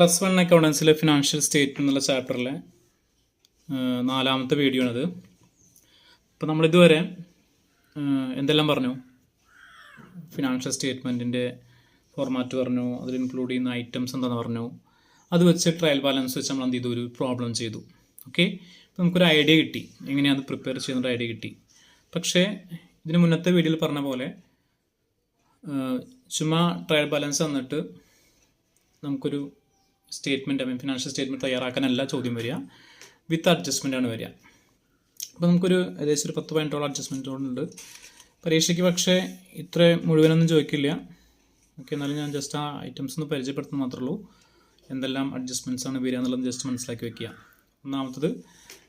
+1 അക്കൗണ്ടൻസിലെ financial statement എന്നുള്ള ചാപ്റ്ററിലെ 4ാമത്തെ video ആണിത്. അപ്പോൾ നമ്മളിതുവരെ എന്തെല്ലാം പറഞ്ഞു? ഫിനാൻഷ്യൽ സ്റ്റേറ്റ്മെൻറ്റിൻ്റെ ഫോർമാറ്റ് പറഞ്ഞു, അതിൽ ഇൻക്ലൂഡ് ചെയ്യുന്ന ഐറ്റംസ് എന്താണെന്ന് പറഞ്ഞു. അത് വെച്ച് ട്രയൽ ബാലൻസ് വെച്ച് നമ്മൾ എന്ത് ചെയ്തു? ഒരു പ്രോബ്ലം ചെയ്തു. ഓക്കെ, അപ്പോൾ നമുക്കൊരു ഐഡിയ കിട്ടി, എങ്ങനെയാണ് അത് പ്രിപ്പയർ ചെയ്യുന്നൊരു ഐഡിയ കിട്ടി. പക്ഷേ ഇതിന് മുന്നത്തെ വീഡിയോയിൽ പറഞ്ഞ പോലെ ചുമ്മാ ട്രയൽ ബാലൻസ് തന്നിട്ട് നമുക്കൊരു സ്റ്റേറ്റ്മെൻറ്റ് ഫിനാൻഷ്യൽ സ്റ്റേറ്റ്മെൻറ്റ് തയ്യാറാക്കാനല്ല ചോദ്യം വരിക, വിത്ത് അഡ്ജസ്റ്റ്മെൻ്റ് ആണ് വരിക. അപ്പോൾ നമുക്കൊരു ഏകദേശം ഒരു 10-15 അഡ്ജസ്റ്റ്മെൻറ്റുകളുണ്ട് പരീക്ഷയ്ക്ക്. പക്ഷേ ഇത്ര മുഴുവനൊന്നും ചോദിക്കില്ല. ഓക്കെ, എന്നാലും ഞാൻ ജസ്റ്റ് ആ ഐറ്റംസ് ഒന്ന് പരിചയപ്പെടുത്തുന്നത് മാത്രമേ ഉള്ളൂ. എന്തെല്ലാം അഡ്ജസ്റ്റ്മെൻറ്റ്സ് ആണ് വരിക എന്നുള്ളത് ജസ്റ്റ് മനസ്സിലാക്കി വെക്കുക. ഒന്നാമത്തത്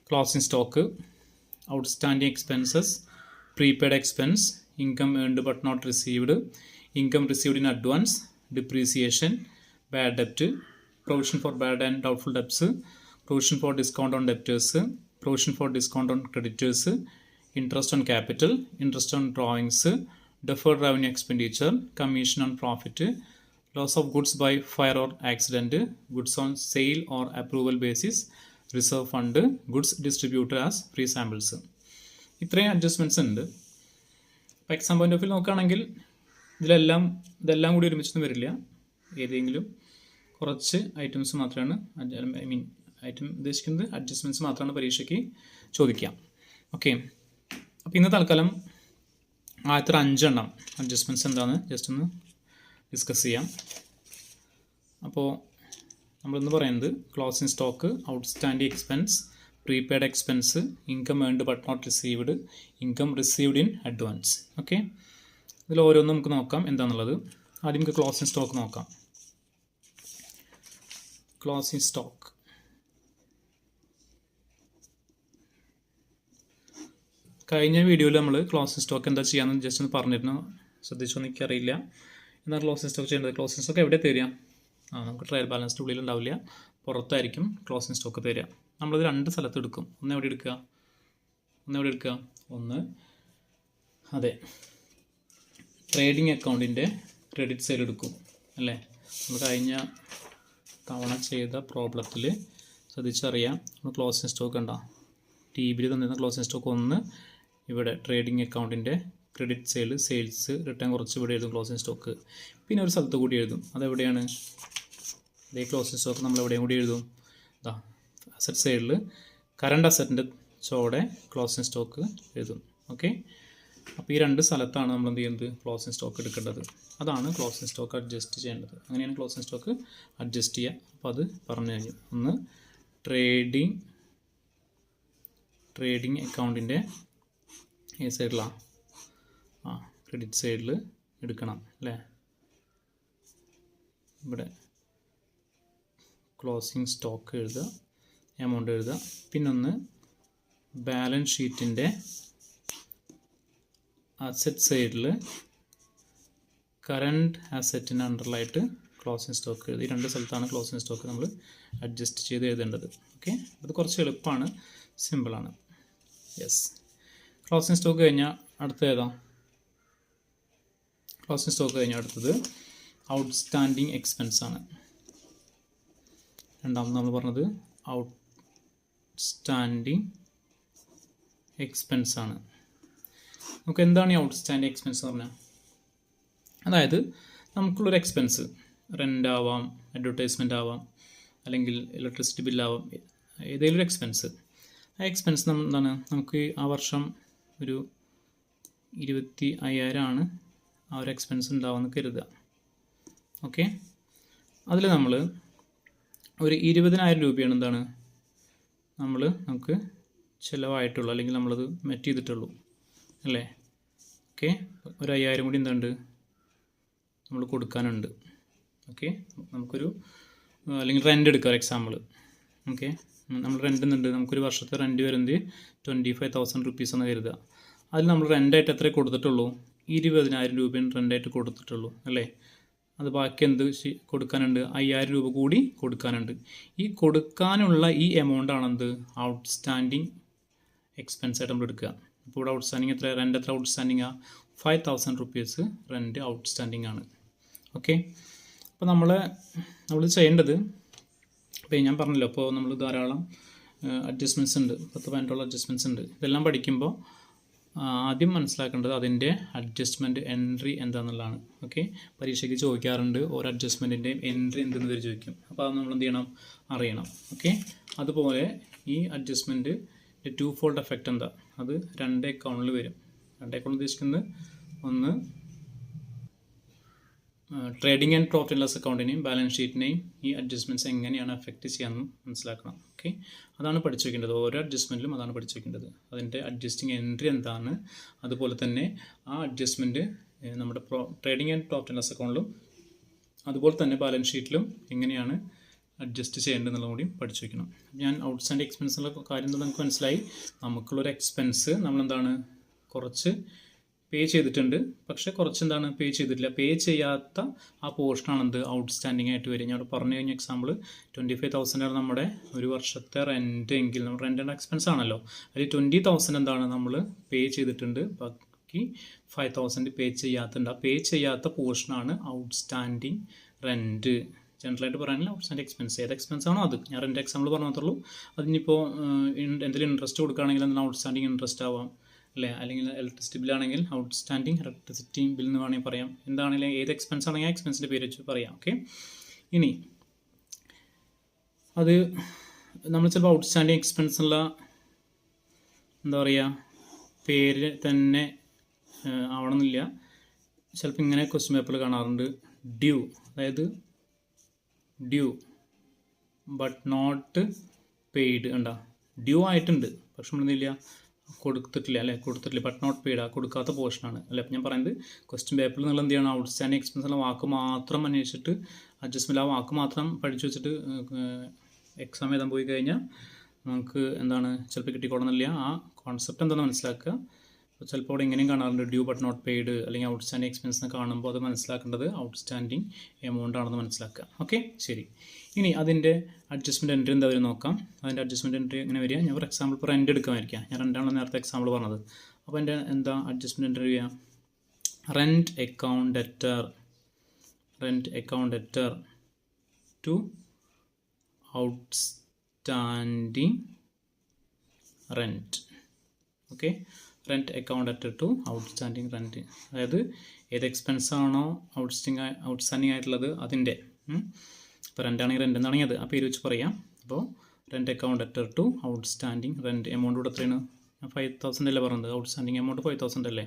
closing stock, outstanding expenses, prepaid expense, income earned but not received, income received in advance, depreciation, bad ഡെപ്റ്റ്, provision for bad and doubtful debts, provision for discount on debtors, provision for discount on creditors, interest on capital, interest on drawings, deferred revenue expenditure, commission on profit, loss of goods by fire or accident, goods on sale or approval basis, reserve fund, goods distributed as free samples. ഇത്രയും adjustments ഉണ്ട്. ഇപ്പോൾ exam point of view നോക്കുകയാണെങ്കിൽ ഇതെല്ലാം കൂടി ഒരുമിച്ചൊന്നും വരില്ല. ഏതെങ്കിലും കുറച്ച് items മാത്രമാണ് ഐറ്റം ഉദ്ദേശിക്കുന്നത് അഡ്ജസ്റ്റ്മെൻറ്റ്സ് മാത്രമാണ് പരീക്ഷയ്ക്ക് ചോദിക്കാം. ഓക്കെ, അപ്പോൾ ഇന്ന് തൽക്കാലം ആദ്യത്തെ 5 എണ്ണം അഡ്ജസ്റ്റ്മെൻറ്റ്സ് എന്താണെന്ന് ജസ്റ്റ് ഒന്ന് ഡിസ്കസ് ചെയ്യാം. അപ്പോൾ നമ്മളിന്ന് പറയുന്നത് closing stock, outstanding expense, prepaid expense, income earned but not received, income received in advance. Okay, ഇതിൽ ഓരോന്നും നമുക്ക് നോക്കാം എന്താണെന്നുള്ളത്. ആദ്യം നമുക്ക് ക്ലോസിംഗ് സ്റ്റോക്ക് നോക്കാം. ക്ലോസിംഗ് സ്റ്റോക്ക് കഴിഞ്ഞ വീഡിയോയിൽ നമ്മൾ ക്ലോസിംഗ് സ്റ്റോക്ക് എന്താ ചെയ്യാമെന്ന് ജസ്റ്റ് ഒന്ന് പറഞ്ഞിരുന്നു. ശ്രദ്ധിച്ചൊന്നും എനിക്കറിയില്ല. എന്താണ് ക്ലോസിംഗ് സ്റ്റോക്ക് ചെയ്യേണ്ടത്? ക്ലോസിംഗ് സ്റ്റോക്ക് എവിടെ തരിക? നമുക്ക് ട്രയൽ ബാലൻസിൻ്റെ ഉള്ളിൽ ഉണ്ടാവില്ല, പുറത്തായിരിക്കും ക്ലോസിംഗ് സ്റ്റോക്ക് തരിക. നമ്മളിത് 2 സ്ഥലത്ത് എടുക്കും. ഒന്ന് എവിടെ എടുക്കുക? ഒന്ന് അതെ, ട്രേഡിംഗ് അക്കൗണ്ടിൻ്റെ ക്രെഡിറ്റ് സൈഡ് എടുക്കും അല്ലേ. നമ്മൾ കഴിഞ്ഞ തവണ ചെയ്ത പ്രോബ്ലത്തിൽ ശ്രദ്ധിച്ചറിയാം. നമ്മൾ ക്ലോസിംഗ് സ്റ്റോക്ക് ഉണ്ടോ TBയിൽ തന്നിരുന്ന ക്ലോസിംഗ് സ്റ്റോക്ക് ഒന്ന് ഇവിടെ ട്രേഡിംഗ് അക്കൗണ്ടിൻ്റെ ക്രെഡിറ്റ് സൈഡ്, സെയിൽസ്, റിട്ടേൺ കുറച്ച് ഇവിടെ എഴുതും ക്ലോസിംഗ് സ്റ്റോക്ക്. പിന്നെ ഒരു സ്ഥലത്ത് കൂടി എഴുതും. അതെവിടെയാണ്? അതേ ക്ലോസിംഗ് സ്റ്റോക്ക് നമ്മൾ എവിടെയും കൂടി എഴുതും. അസറ്റ് സൈഡിൽ കറണ്ട് അസറ്റിൻ്റെ ചോടെ ക്ലോസിംഗ് സ്റ്റോക്ക് എഴുതും. ഓക്കെ, അപ്പോൾ ഈ 2 സ്ഥലത്താണ് നമ്മൾ എന്ത് ചെയ്യുന്നത്? ക്ലോസിംഗ് സ്റ്റോക്ക് എടുക്കേണ്ടത്. അതാണ് ക്ലോസിംഗ് സ്റ്റോക്ക് അഡ്ജസ്റ്റ് ചെയ്യേണ്ടത്. അങ്ങനെയാണ് ക്ലോസിംഗ് സ്റ്റോക്ക് അഡ്ജസ്റ്റ് ചെയ്യുക. അപ്പോൾ അത് പറഞ്ഞു കഴിഞ്ഞു. ഒന്ന് ട്രേഡിംഗ് അക്കൗണ്ടിൻ്റെ ഈ സൈഡിലാണ് ക്രെഡിറ്റ് സൈഡിൽ എടുക്കണം അല്ലേ. ഇവിടെ ക്ലോസിംഗ് സ്റ്റോക്ക് എഴുതുക, എമൗണ്ട് എഴുതുക. പിന്നൊന്ന് ബാലൻസ് ഷീറ്റിൻ്റെ അസറ്റ് സൈഡിൽ കറണ്ട് അസറ്റിന് അണ്ടറിലായിട്ട് ക്ലോസിംഗ് സ്റ്റോക്ക് എഴുതി. 2 സ്ഥലത്താണ് ക്ലോസിംഗ് സ്റ്റോക്ക് നമ്മൾ അഡ്ജസ്റ്റ് ചെയ്ത് എഴുതേണ്ടത്. ഓക്കെ, അത് കുറച്ച് എളുപ്പമാണ്, സിമ്പിളാണ്. യെസ്, ക്ലോസിംഗ് സ്റ്റോക്ക് കഴിഞ്ഞാൽ അടുത്ത ഏതാ? ക്ലോസിംഗ് സ്റ്റോക്ക് കഴിഞ്ഞാൽ അടുത്തത് ഔട്ട്സ്റ്റാൻഡിങ് എക്സ്പെൻസ് ആണ്. രണ്ടാമത് നമ്മൾ പറഞ്ഞത് ഔട്ട്സ്റ്റാൻഡിങ് എക്സ്പെൻസ് ആണ്. നമുക്ക് എന്താണ് ഈ ഔട്ട്സ്റ്റാൻഡിങ് എക്സ്പെൻസ് എന്ന് പറഞ്ഞാൽ? അതായത് നമുക്കുള്ളൊരു എക്സ്പെൻസ്, റെൻ്റ് ആവാം, അഡ്വർടൈസ്മെൻ്റ് ആവാം, അല്ലെങ്കിൽ ഇലക്ട്രിസിറ്റി ബില്ലാവാം, ഏതെങ്കിലും ഒരു എക്സ്പെൻസ്. ആ എക്സ്പെൻസ് എന്താണ്? നമുക്ക് ആ വർഷം ഒരു 25,000 ആണ് ആ ഒരു എക്സ്പെൻസ് ഉണ്ടാവുമെന്ന് കരുതുക. ഓക്കെ, അതിൽ നമ്മൾ ഒരു 20,000 രൂപയാണ് എന്താണ് നമുക്ക് ചിലവായിട്ടുള്ളൂ, അല്ലെങ്കിൽ നമ്മളത് മെറ്റ് ചെയ്തിട്ടുള്ളൂ അല്ലേ. ഓക്കെ, ഒരു 5,000 കൂടി എന്തുണ്ട് നമ്മൾ കൊടുക്കാനുണ്ട്. ഓക്കെ, നമുക്കൊരു അല്ലെങ്കിൽ റെൻ്റ് എടുക്കുക ഫോർ എക്സാമ്പിൾ. ഓക്കെ, നമ്മൾ റെൻ്റ് എന്നുണ്ട്, നമുക്കൊരു വർഷത്തെ റെൻറ്റ് വരുന്നത് 25,000 റുപ്പീസ് എന്ന് കരുതുക. അതിൽ നമ്മൾ റെൻ്റായിട്ട് എത്ര കൊടുത്തിട്ടുള്ളൂ? 20,000 രൂപയാണ് റെൻ്റായിട്ട് കൊടുത്തിട്ടുള്ളൂ അല്ലേ. അത് ബാക്കി എന്ത് കൊടുക്കാനുണ്ട്? 5,000 രൂപ കൂടി കൊടുക്കാനുണ്ട്. ഈ കൊടുക്കാനുള്ള ഈ എമൗണ്ട് ആണെന്ത്? ഔട്ട്സ്റ്റാൻഡിങ് എക്സ്പെൻസ് ആയിട്ട് നമ്മൾ എടുക്കുക. ഇപ്പോൾ ഇവിടെ ഔട്ട്സ്റ്റാൻഡിങ് എത്ര? റെൻ്റ് എത്ര ഔട്ട്സ്റ്റാൻഡിങ്? 5,000 റുപ്പീസ് റെൻ്റ് ഔട്ട്സ്റ്റാൻഡിങ് ആണ്. ഓക്കെ, അപ്പോൾ നമ്മൾ ചെയ്യേണ്ടത് അപ്പോൾ ഞാൻ പറഞ്ഞല്ലോ, അപ്പോൾ നമ്മൾ ധാരാളം അഡ്ജസ്റ്റ്മെൻറ്റ്സ് ഉണ്ട്, 10-15 അഡ്ജസ്റ്റ്മെൻറ്റ്സ് ഉണ്ട്. ഇതെല്ലാം പഠിക്കുമ്പോൾ ആദ്യം മനസ്സിലാക്കേണ്ടത് അതിൻ്റെ അഡ്ജസ്റ്റ്മെൻറ്റ് എൻട്രി എന്താണെന്നുള്ളതാണ്. ഓക്കെ, പരീക്ഷയ്ക്ക് ചോദിക്കാറുണ്ട് ഓരോ അഡ്ജസ്റ്റ്മെൻറ്റിൻ്റെയും എൻട്രി എന്തെന്ന് വരെ ചോദിക്കും. അപ്പോൾ അത് നമ്മൾ എന്ത് ചെയ്യണം, അറിയണം. ഓക്കെ, അതുപോലെ ഈ അഡ്ജസ്റ്റ്മെൻറ്റ് ടു ഫോൾഡ് എഫക്റ്റ് എന്താ, അത് 2 അക്കൗണ്ടിൽ വരും. 2 അക്കൗണ്ട് ഉദ്ദേശിക്കുന്നത് ഒന്ന് trading and profit and loss അക്കൗണ്ടിനെയും ബാലൻസ് ഷീറ്റിനെയും ഈ അഡ്ജസ്റ്റ്മെൻറ്റ്സ് എങ്ങനെയാണ് എഫക്റ്റ് ചെയ്യാമെന്ന് മനസ്സിലാക്കണം. ഓക്കെ, അതാണ് പഠിച്ചു വയ്ക്കേണ്ടത്. ഓരോ അഡ്ജസ്റ്റ്മെൻറ്റിലും അതാണ് പഠിച്ചു വയ്ക്കേണ്ടത്. അതിൻ്റെ അഡ്ജസ്റ്റിംഗ് എൻട്രി എന്താണ്, അതുപോലെ തന്നെ ആ അഡ്ജസ്റ്റ്മെൻറ്റ് നമ്മുടെ trading and profit and loss അക്കൗണ്ടിലും അതുപോലെ തന്നെ ബാലൻസ് ഷീറ്റിലും എങ്ങനെയാണ് അഡ്ജസ്റ്റ് ചെയ്യേണ്ടതെന്നുള്ളത് കൂടി പഠിച്ചു വയ്ക്കണം. ഞാൻ ഔട്ട്സ്റ്റാൻഡിംഗ് എക്സ്പെൻസുള്ള കാര്യം നമുക്ക് മനസ്സിലായി. നമുക്കുള്ളൊരു എക്സ്പെൻസ് നമ്മളെന്താണ് കുറച്ച് പേ ചെയ്തിട്ടുണ്ട്, പക്ഷേ കുറച്ച് എന്താണ് പേ ചെയ്തിട്ടില്ല. പേ ചെയ്യാത്ത ആ പോർഷനാണെന്ത് ഔട്ട്സ്റ്റാൻഡിംഗ് ആയിട്ട് വരും. ഞാൻ പറഞ്ഞു കഴിഞ്ഞ എക്സാമ്പിൾ 25,000 ആണ് നമ്മുടെ ഒരു വർഷത്തെ റെൻറ്റ് എങ്കിൽ, നമ്മൾ റെൻ്റ് ആൻഡ് എക്സ്പെൻസ് ആണല്ലോ, അതിൽ 20,000 എന്താണ് നമ്മൾ പേ ചെയ്തിട്ടുണ്ട്, ബാക്കി 5,000 പേ ചെയ്യാത്തുണ്ട്. ആ പേ ചെയ്യാത്ത പോർഷനാണ് ഔട്ട്സ്റ്റാൻഡിംഗ് റെൻറ്റ്. ജനറലായിട്ട് പറയാനില്ല ഔട്ട്സ്റ്റാൻഡിംഗ് എക്സ്പെൻസ് ഏത് എക്സ്പെൻസ് ആണോ അത്. ഞാൻ റെൻ്റ് എക്സാമ്പിൾ പറഞ്ഞു മാത്രമേ ഉള്ളൂ. അതിനിപ്പോൾ എന്തെങ്കിലും ഇൻട്രസ്റ്റ് കൊടുക്കുകയാണെങ്കിൽ എന്താണ് ഔട്ട്സ്റ്റാൻഡിംഗ് ഇൻട്രസ്റ്റ് ആവാം അല്ലേ, അല്ലെങ്കിൽ ഇലക്ട്രിസിറ്റി ബില്ലാണെങ്കിൽ ഔട്ട്സ്റ്റാൻഡിംഗ് ഇലക്ട്രിസിറ്റി ബിൽ എന്ന് വേണമെങ്കിൽ പറയാം. എന്താണെങ്കിലും ഏത് എക്സ്പെൻസ് ആണെങ്കിൽ ആ എക്സ്പെൻസിൻ്റെ പേര് വെച്ച് പറയാം. ഓക്കെ, ഇനി അത് നമ്മൾ ചിലപ്പോൾ ഔട്ട്സ്റ്റാൻഡിംഗ് എക്സ്പെൻസ് ഉള്ള എന്താ പറയുക പേര് തന്നെ ആവണമെന്നില്ല. ചിലപ്പോൾ ഇങ്ങനെ ക്വസ്റ്റ്യൻ പേപ്പറിൽ കാണാറുണ്ട്, ഡ്യൂ, അതായത് ഡ്യൂ ബട്ട് നോട്ട് പെയ്ഡ്. കണ്ടോ, ഡ്യൂ ആയിട്ടുണ്ട് പക്ഷെ നമ്മളൊന്നുമില്ല കൊടുത്തിട്ടില്ല അല്ലേ, കൊടുത്തിട്ടില്ല ബട്ട് നോട്ട് പെയ്ഡ്, ആ കൊടുക്കാത്ത പോർഷനാണ് അല്ലേ. അപ്പം ഞാൻ പറയുന്നത് ക്വസ്റ്റ്യൻ പേപ്പറിൽ നിങ്ങൾ എന്ത് ചെയ്യണം, ഔട്ട്സ്റ്റാൻഡിംഗ് എക്സ്പെൻസ് ഉള്ള വാക്ക് മാത്രം അന്വേഷിച്ചിട്ട് അഡ്ജസ്റ്റ്മെൻറ്റ് ആ വാക്ക് മാത്രം പഠിച്ചു വെച്ചിട്ട് എക്സാം എഴുതാൻ പോയി കഴിഞ്ഞാൽ നമുക്ക് എന്താണ് ചിലപ്പോൾ കിട്ടിക്കൊള്ളുന്നില്ല. ആ കോൺസെപ്റ്റ് എന്താണെന്ന് മനസ്സിലാക്കുക. ചിലപ്പോൾ അവിടെ ഇങ്ങനെയും കാണാറുണ്ട് ഡ്യൂ ബട്ട് നോട്ട് പെയ്ഡ് അല്ലെങ്കിൽ ഔട്ട്സ്റ്റാൻഡിംഗ് എക്സ്പെൻസ് എന്ന് കാണുമ്പോൾ അത് മനസ്സിലാക്കേണ്ടത് ഔട്ട്സ്റ്റാൻഡിംഗ് എമൗണ്ട് ആണെന്ന് മനസ്സിലാക്കുക. ഓക്കെ, ശരി. ഇനി അതിൻ്റെ അഡ്ജസ്റ്റ്മെൻറ്റ് എൻട്രി എന്താ വരും നോക്കാം. അതിൻ്റെ അഡ്ജസ്റ്റ്മെൻറ്റ് എൻട്രി എങ്ങനെ വരിക, ഞാൻ ഫോർ എക്സാമ്പിൾ ഇപ്പോൾ റെൻറ്റ് എടുക്കാമായിരിക്കാം. ഞാൻ റെൻ്റാണല്ലോ നേരത്തെ എക്സാമ്പിൾ പറഞ്ഞത്. അപ്പോൾ എൻ്റെ എന്താ അഡ്ജസ്റ്റ്മെൻറ്റ് എൻട്രി വരിക, rent account debtor to outstanding rent. Okay, rent account debtor to outstanding rent, അതായത് ഏത് എക്സ്പെൻസ് ആണോ ഔട്ട്സ്റ്റാൻഡിംഗ് ആയിട്ടുള്ളത് അതിൻ്റെ. ഇപ്പോൾ റെൻ്റാണെങ്കിൽ റെൻ്റ് എന്നാണെങ്കിൽ അത് ആ പേര് വെച്ച് പറയാം. അപ്പോൾ rent account debtor to outstanding rent. Amount കൂടെ എത്രയാണ്, 5,000 അല്ലേ പറഞ്ഞത്, ഔട്ട്സ്റ്റാൻഡിംഗ് എമൗണ്ട് 5,000 അല്ലേ.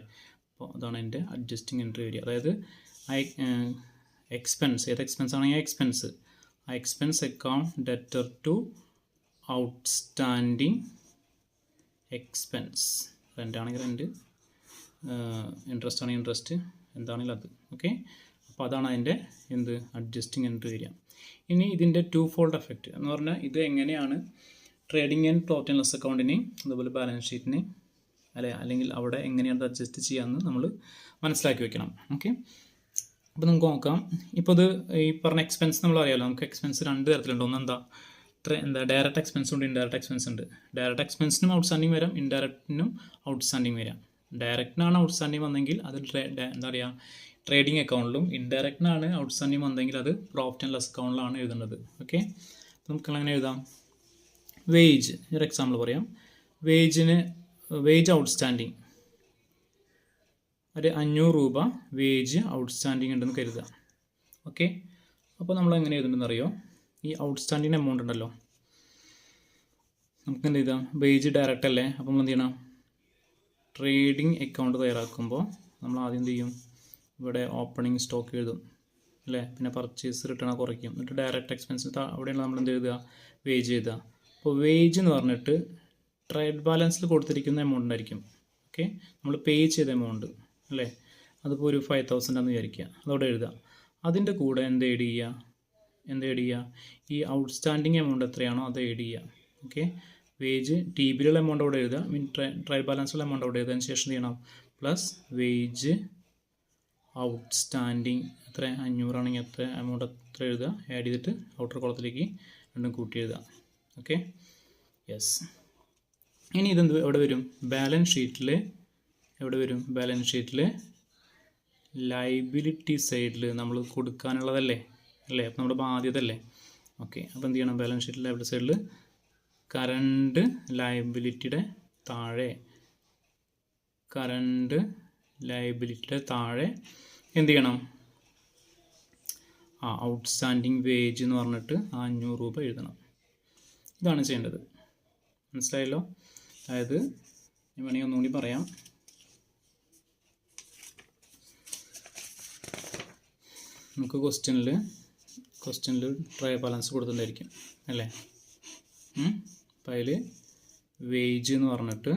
അപ്പോൾ അതാണ് എൻ്റെ അഡ്ജസ്റ്റിംഗ് എൻട്രി വരിക. അതായത് എക്സ്പെൻസ് ഏത് എക്സ്പെൻസ് ആണെങ്കിൽ ആ expense account debtor to outstanding expense. Rent ആണെങ്കിൽ റെൻറ്റ്, ഇൻട്രസ്റ്റ് ആണെങ്കിൽ ഇൻട്രസ്റ്റ്, എന്താണെങ്കിലും അത്. ഓക്കെ, അപ്പോൾ അതാണ് അതിൻ്റെ എന്ത് അഡ്ജസ്റ്റിംഗ് എൻട്രി വരിക. ഇനി ഇതിൻ്റെ ടു ഫോൾഡ് എഫക്റ്റ് എന്ന് പറഞ്ഞാൽ ഇത് എങ്ങനെയാണ് trading and profit and loss അക്കൗണ്ടിനെയും അതുപോലെ ബാലൻസ് ഷീറ്റിനെയും അല്ലെങ്കിൽ അവിടെ എങ്ങനെയാണ് അഡ്ജസ്റ്റ് ചെയ്യാമെന്ന് നമ്മൾ മനസ്സിലാക്കി വെക്കണം. ഓക്കെ, അപ്പോൾ നമുക്ക് നോക്കാം. ഇപ്പോൾ ഇത് ഈ പറഞ്ഞ എക്സ്പെൻസ് നമ്മൾ അറിയാമല്ലോ, നമുക്ക് എക്സ്പെൻസ് 2 തരത്തിലുണ്ട്. ഒന്ന് എന്താ ഡയറക്റ്റ് എക്സ്പെൻസ് ഉണ്ട്, ഇൻഡയറക്റ്റ് എക്സ്പെൻസ് ഉണ്ട്. ഡയറക്റ്റ് എക്സ്പെൻസിനും ഔട്ട്സ്റ്റാൻഡിംഗ് വരാം, ഇൻഡയറക്റ്റിനും ഔട്ട്സ്റ്റാൻഡിംഗ് വരാം. ഡയറക്റ്റിനാണ് ഔട്ട്സ്റ്റാൻഡിംഗ് വന്നെങ്കിൽ അത് എന്താ പറയുക ട്രേഡിംഗ് അക്കൗണ്ടിലും, ഇൻഡയറക്റ്റിനാണ് ഔട്ട്സ്റ്റാൻഡിംഗ് വന്നെങ്കിൽ അത് പ്രോഫിറ്റ് ആൻഡ് ലോസ് അക്കൗണ്ടിലാണ് എഴുതേണ്ടത്. ഓക്കെ, നമുക്ക് അങ്ങനെ എഴുതാം. വേജ് ഒരു എക്സാമ്പിൾ പറയാം. വേജ് ഔട്ട്സ്റ്റാൻഡിംഗ് ഒരു 500 രൂപ വേജ് ഔട്ട്സ്റ്റാൻഡിംഗ് ഉണ്ടെന്ന് കരുതുക. ഓക്കെ, അപ്പോൾ നമ്മൾ എങ്ങനെ എഴുതുന്നുണ്ടെന്ന് അറിയോ, ഈ ഔട്ട്സ്റ്റാൻഡിംഗ് എമൗണ്ട് ഉണ്ടല്ലോ, നമുക്ക് എന്ത് ചെയ്താൽ വേജ് ഡയറക്റ്റ് അല്ലേ. അപ്പോൾ നമ്മൾ എന്ത് ചെയ്യണം, ട്രേഡിംഗ് അക്കൗണ്ട് തയ്യാറാക്കുമ്പോൾ നമ്മൾ ആദ്യം എന്ത് ചെയ്യും, ഇവിടെ ഓപ്പണിംഗ് സ്റ്റോക്ക് എഴുതും അല്ലേ, പിന്നെ പർച്ചേസ് റിട്ടേൺ കുറയ്ക്കും, എന്നിട്ട് ഡയറക്റ്റ് എക്സ്പെൻസ് അവിടെയാണ് നമ്മൾ എന്ത് എഴുതുക, വേജ് എഴുതുക. അപ്പോൾ വേജ് എന്ന് പറഞ്ഞിട്ട് ട്രേഡ് ബാലൻസിൽ കൊടുത്തിരിക്കുന്ന എമൗണ്ട് ആയിരിക്കും. ഓക്കെ, നമ്മൾ പേ ചെയ്ത എമൗണ്ട് അല്ലേ, അതിപ്പോൾ ഒരു 5,000 ആണെന്ന് വിചാരിക്കുക, അതവിടെ എഴുതുക. അതിൻ്റെ കൂടെ എന്ത് ആഡ് ചെയ്യുക, ഈ ഔട്ട്സ്റ്റാൻഡിംഗ് എമൗണ്ട് എത്രയാണോ അത് ആഡ് ചെയ്യുക. ഓക്കെ, വേജ് ടി ബിയിലുള്ള എമൗണ്ട് അവിടെ എഴുതുക, ട്രയൽ ബാലൻസുള്ള എമൗണ്ട് അവിടെ എഴുതാൻ ശേഷം ചെയ്യണം പ്ലസ് വേജ് ഔട്ട്സ്റ്റാൻഡിംഗ് എത്ര 500 ആണെങ്കിൽ എത്ര എമൗണ്ട് എത്ര എഴുതുക, ആഡ് ചെയ്തിട്ട് ഔട്ടർ കോളത്തിലേക്ക് രണ്ടും കൂട്ടി എഴുതുക. Okay, yes. ഇനി ഇതെന്ത് എവിടെ വരും, ബാലൻസ് ഷീറ്റിൽ എവിടെ വരും, ബാലൻസ് ഷീറ്റിൽ ലൈബിലിറ്റി സൈഡിൽ നമ്മൾ കൊടുക്കാനുള്ളതല്ലേ അല്ലേ, അപ്പോൾ നമ്മുടെ ബാധ്യത അല്ലേ. ഓക്കെ, അപ്പോൾ എന്ത് ചെയ്യണം? ബാലൻസ് ഷീറ്റ് ലയബിലിറ്റി സൈഡിൽ കറണ്ട് ലയബിലിറ്റിയുടെ താഴെ എന്ത് ചെയ്യണം? ഔട്ട്സ്റ്റാൻഡിങ് വേജ് എന്ന് പറഞ്ഞിട്ട് 500 രൂപ എഴുതണം. ഇതാണ് ചെയ്യേണ്ടത്. മനസ്സിലായല്ലോ? അതായത് ഞാൻ വേണമെങ്കിൽ ഒന്നുകൂടി പറയാം. നമുക്ക് ക്വസ്റ്റ്യനിൽ ട്രയൽ ബാലൻസ് കൊടുത്തിട്ടുണ്ടായിരിക്കും അല്ലേ? അപ്പോൾ അതിൽ വേജ് എന്ന് പറഞ്ഞിട്ട്,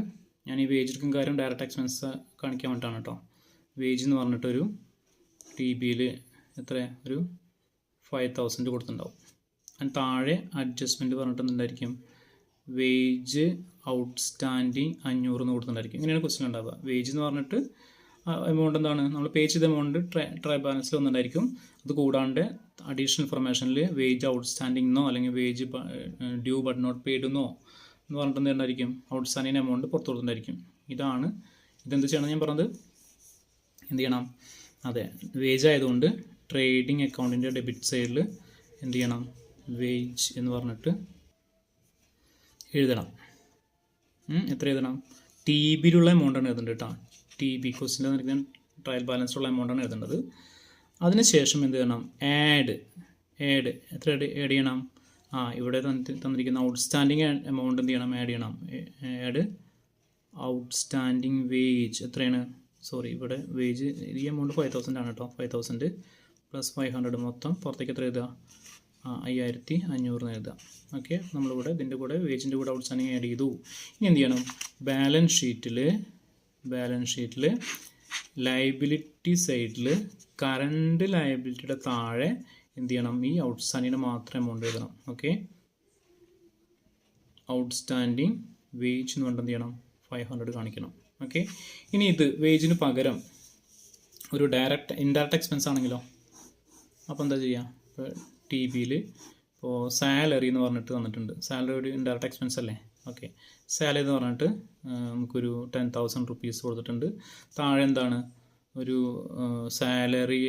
ഞാൻ ഈ വേജ് എടുക്കുന്ന കാര്യം ഡയറക്റ്റ് എക്സ്പെൻസ് കാണിക്കാൻ വേണ്ടിയിട്ടാണ് കേട്ടോ. വേജ് എന്ന് പറഞ്ഞിട്ടൊരു TBയിൽ എത്ര, ഒരു 5000 കൊടുത്തിട്ടുണ്ടാവും. അതിന് താഴെ അഡ്ജസ്റ്റ്മെൻറ്റ് പറഞ്ഞിട്ട് എന്തായിരിക്കും? വേജ് ഔട്ട്സ്റ്റാൻഡിങ് 500 എന്ന് കൊടുത്തിട്ടുണ്ടായിരിക്കും. ഇങ്ങനെയാണ് ക്വസ്റ്റ്യൻ ഉണ്ടാവുക. വേജ് എന്ന് പറഞ്ഞിട്ട് എമൗണ്ട് എന്താണ്? നമ്മൾ പേ ചെയ്ത എമൗണ്ട് ട്രയൽ ബാലൻസിൽ ഒന്നുണ്ടായിരിക്കും. അത് കൂടാണ്ട് അഡീഷണൽ ഇൻഫർമേഷനിൽ വേജ് ഔട്ട്സ്റ്റാൻഡിങ് എന്നോ അല്ലെങ്കിൽ wage due but not paid എന്നോ എന്ന് പറഞ്ഞിട്ട് എന്തായിരിക്കും? ഔട്ട്സ്റ്റാൻഡിങ് എമൗണ്ട് പുറത്തു കൊടുത്തിട്ടുണ്ടായിരിക്കും. ഇതെന്ത് ചെയ്യണം ഞാൻ പറഞ്ഞത്? എന്ത് ചെയ്യണം? അതെ, വേജ് ആയതുകൊണ്ട് ട്രേഡിംഗ് അക്കൗണ്ടിൻ്റെ ഡെബിറ്റ് സൈഡിൽ എന്ത് ചെയ്യണം? വേജ് എന്ന് പറഞ്ഞിട്ട് എഴുതണം. എത്ര എഴുതണം? TBയിലുള്ള എമൗണ്ടാണ് എഴുതേണ്ടത് കേട്ടോ. TB ക്വസ്റ്റിൻ്റെ നിൽക്കുന്ന ട്രയൽ ബാലൻസുള്ള എമൗണ്ടാണ് എഴുതേണ്ടത്. അതിനുശേഷം എന്ത് ചെയ്യണം? ആഡ് എത്ര ആഡ് ചെയ്യണം? ഇവിടെ തന്നിരിക്കുന്ന ഔട്ട്സ്റ്റാൻഡിങ് എമൗണ്ട് എന്ത് ചെയ്യണം? ആഡ് ചെയ്യണം. ആഡ് ഔട്ട്സ്റ്റാൻഡിങ് വേജ് എത്രയാണ്? സോറി, ഇവിടെ വേജ് ഈ എമൗണ്ട് 5000 ആണ് കേട്ടോ. 5000 + 500 മൊത്തം പുറത്തേക്ക് എത്ര എഴുതുക? 5500 എഴുതുക. ഓക്കെ, നമ്മളിവിടെ ഇതിൻ്റെ കൂടെ വേജിൻ്റെ കൂടെ ഔട്ട്സ്റ്റാൻഡിങ് ആഡ് ചെയ്തു. ഇനി എന്ത് ചെയ്യണം? ബാലൻസ് ഷീറ്റിൽ ലയബിലിറ്റി സൈഡിൽ കറണ്ട് ലയബിലിറ്റിയുടെ താഴെ എന്ത് ചെയ്യണം? ഈ ഔട്ട്സ്റ്റാൻഡിങ്ങിന് മാത്രം എമൗണ്ട് എഴുതണം. ഓക്കെ, ഔട്ട്സ്റ്റാൻഡിങ് വേജ് എന്ന് പറഞ്ഞിട്ട് എന്ത് ചെയ്യണം? 500 കാണിക്കണം. ഓക്കെ, ഇനി ഇത് വേജിന് പകരം ഒരു ഇൻഡയറക്റ്റ് എക്സ്പെൻസ് ആണെങ്കിലോ? അപ്പോൾ എന്താ ചെയ്യുക? ഇപ്പോൾ TBയിൽ ഇപ്പോൾ സാലറി എന്ന് പറഞ്ഞിട്ട് തന്നിട്ടുണ്ട്. സാലറി ഒരു ഇൻഡയറക്റ്റ് എക്സ്പെൻസ് അല്ലേ? ഓക്കെ, സാലറി എന്ന് പറഞ്ഞിട്ട് നമുക്കൊരു 10,000 റുപ്പീസ് കൊടുത്തിട്ടുണ്ട്. താഴെ എന്താണ്? ഒരു സാലറി